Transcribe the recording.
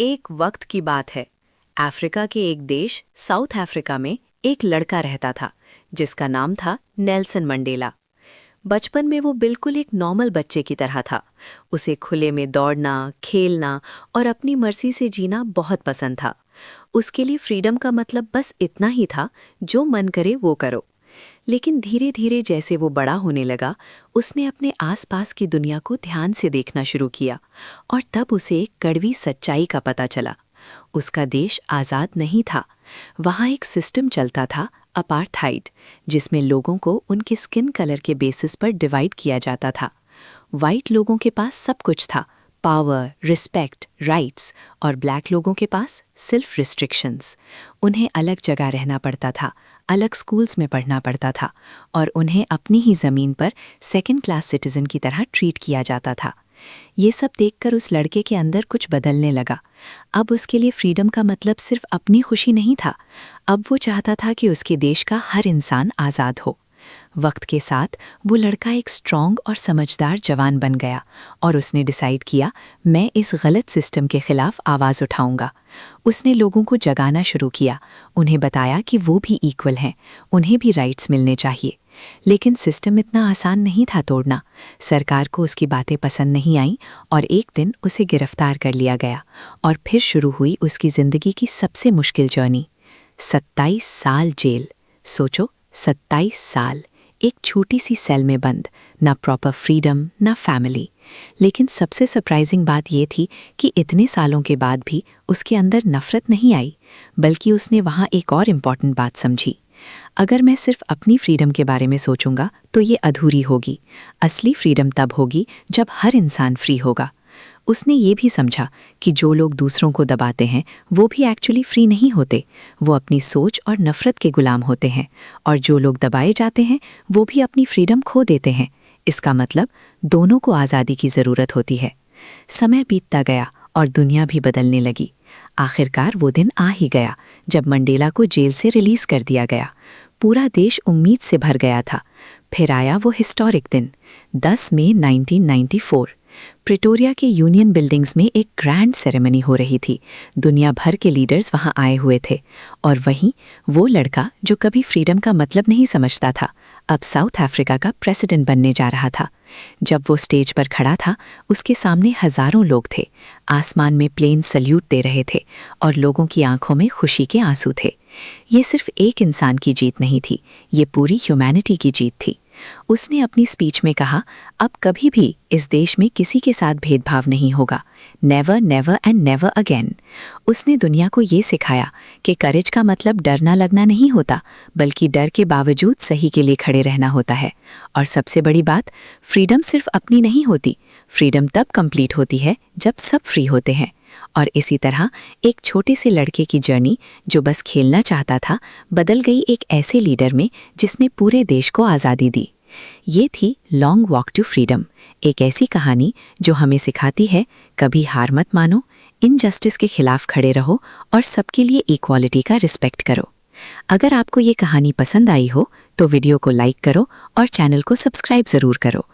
एक वक्त की बात है। अफ्रीका के एक देश साउथ अफ्रीका में एक लड़का रहता था जिसका नाम था नेल्सन मंडेला। बचपन में वो बिल्कुल एक नॉर्मल बच्चे की तरह था। उसे खुले में दौड़ना, खेलना और अपनी मर्जी से जीना बहुत पसंद था। उसके लिए फ्रीडम का मतलब बस इतना ही था, जो मन करे वो करो। लेकिन धीरे धीरे जैसे वो बड़ा होने लगा, उसने अपने आसपास की दुनिया को ध्यान से देखना शुरू किया और तब उसे एक कड़वी सच्चाई का पता चला। उसका देश आज़ाद नहीं था। वहाँ एक सिस्टम चलता था, अपार्थाइड, जिसमें लोगों को उनके स्किन कलर के बेसिस पर डिवाइड किया जाता था। वाइट लोगों के पास सब कुछ था, पावर, रिस्पेक्ट, राइट्स, और ब्लैक लोगों के पास सिर्फ रिस्ट्रिक्शंस। उन्हें अलग जगह रहना पड़ता था, अलग स्कूल्स में पढ़ना पड़ता था और उन्हें अपनी ही ज़मीन पर सेकंड क्लास सिटीज़न की तरह ट्रीट किया जाता था। ये सब देखकर उस लड़के के अंदर कुछ बदलने लगा। अब उसके लिए फ्रीडम का मतलब सिर्फ अपनी खुशी नहीं था। अब वो चाहता था कि उसके देश का हर इंसान आज़ाद हो। वक्त के साथ वो लड़का एक स्ट्रॉन्ग और समझदार जवान बन गया और उसने डिसाइड किया, मैं इस गलत सिस्टम के खिलाफ आवाज़ उठाऊंगा। उसने लोगों को जगाना शुरू किया, उन्हें बताया कि वो भी इक्वल हैं, उन्हें भी राइट्स मिलने चाहिए। लेकिन सिस्टम इतना आसान नहीं था तोड़ना। सरकार को उसकी बातें पसंद नहीं आईं और एक दिन उसे गिरफ्तार कर लिया गया और फिर शुरू हुई उसकी ज़िंदगी की सबसे मुश्किल जर्नी। 27 साल जेल। सोचो, 27 साल एक छोटी सी सेल में बंद, ना प्रॉपर फ्रीडम ना फैमिली। लेकिन सबसे सरप्राइजिंग बात ये थी कि इतने सालों के बाद भी उसके अंदर नफरत नहीं आई, बल्कि उसने वहाँ एक और इम्पॉर्टेंट बात समझी। अगर मैं सिर्फ अपनी फ्रीडम के बारे में सोचूंगा तो ये अधूरी होगी। असली फ्रीडम तब होगी जब हर इंसान फ्री होगा। उसने ये भी समझा कि जो लोग दूसरों को दबाते हैं वो भी एक्चुअली फ्री नहीं होते, वो अपनी सोच और नफ़रत के गुलाम होते हैं, और जो लोग दबाए जाते हैं वो भी अपनी फ्रीडम खो देते हैं। इसका मतलब दोनों को आज़ादी की ज़रूरत होती है। समय बीतता गया और दुनिया भी बदलने लगी। आखिरकार वो दिन आ ही गया जब मंडेला को जेल से रिलीज़ कर दिया गया। पूरा देश उम्मीद से भर गया था। फिर आया वो हिस्टोरिक दिन, 10 मई 1994। प्रिटोरिया के यूनियन बिल्डिंग्स में एक ग्रैंड सेरेमनी हो रही थी। दुनिया भर के लीडर्स वहां आए हुए थे और वहीं वो लड़का जो कभी फ्रीडम का मतलब नहीं समझता था, अब साउथ अफ्रीका का प्रेसिडेंट बनने जा रहा था। जब वो स्टेज पर खड़ा था, उसके सामने हजारों लोग थे। आसमान में प्लेन सल्यूट दे रहे थे और लोगों की आंखों में खुशी के आंसू थे। ये सिर्फ एक इंसान की जीत नहीं थी, ये पूरी ह्यूमैनिटी की जीत थी। उसने अपनी स्पीच में कहा, अब कभी भी इस देश में किसी के साथ भेदभाव नहीं होगा। Never, never and never again. उसने दुनिया को ये सिखाया कि करेज का मतलब डरना लगना नहीं होता, बल्कि डर के बावजूद सही के लिए खड़े रहना होता है। और सबसे बड़ी बात, फ्रीडम सिर्फ अपनी नहीं होती, फ्रीडम तब कंप्लीट होती है जब सब फ्री होते हैं। और इसी तरह एक छोटे से लड़के की जर्नी जो बस खेलना चाहता था, बदल गई एक ऐसे लीडर में जिसने पूरे देश को आज़ादी दी। ये थी लॉन्ग वॉक टू फ्रीडम, एक ऐसी कहानी जो हमें सिखाती है, कभी हार मत मानो, इनजस्टिस के खिलाफ खड़े रहो और सबके लिए इक्वालिटी का रिस्पेक्ट करो। अगर आपको ये कहानी पसंद आई हो तो वीडियो को लाइक करो और चैनल को सब्सक्राइब ज़रूर करो।